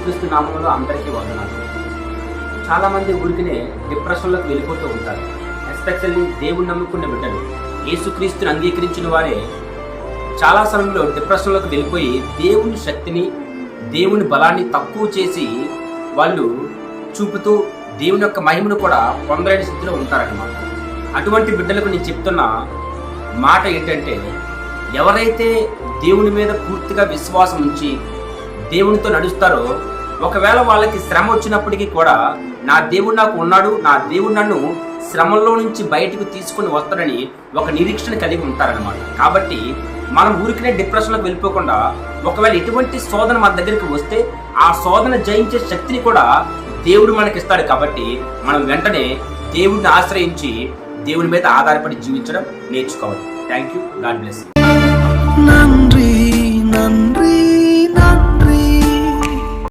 యేసుక్రీస్తు నామములో అందరికీ వందనాలు. చాలామంది ఊరికినే డిప్రెషన్లోకి వెళ్ళిపోతూ ఉంటారు. ఎస్పెషల్లీ దేవుని నమ్ముకున్న బిడ్డలు, యేసుక్రీస్తుని అంగీకరించిన వారే చాలా సమయంలో డిప్రెషన్లోకి వెళ్ళిపోయి దేవుని శక్తిని, దేవుని బలాన్ని తక్కువ చేసి వాళ్ళు చూపుతూ దేవుని యొక్క మహిమను కూడా పొందలేని స్థితిలో ఉంటారన్నమాట. అటువంటి బిడ్డలకు నేను చెప్తున్న మాట ఏంటంటే, ఎవరైతే దేవుని మీద పూర్తిగా విశ్వాసం ఉంచి దేవునితో నడుస్తారో, ఒకవేళ వాళ్ళకి శ్రమ వచ్చినప్పటికీ కూడా నా దేవుడు నాకు ఉన్నాడు, నా దేవుడు నన్ను శ్రమల్లో నుంచి బయటకు తీసుకుని వస్తాడని ఒక నిరీక్షణ కలిగి ఉంటారనమాట. కాబట్టి మనం ఊరికనే డిప్రెషన్లోకి వెళ్ళిపోకుండా, ఒకవేళ ఎటువంటి శోధన మన దగ్గరికి వస్తే ఆ శోధన జయించే శక్తిని కూడా దేవుడు మనకిస్తాడు. కాబట్టి మనం వెంటనే దేవుడిని ఆశ్రయించి దేవుని మీద ఆధారపడి జీవించడం నేర్చుకోవాలి. Thank you. God bless.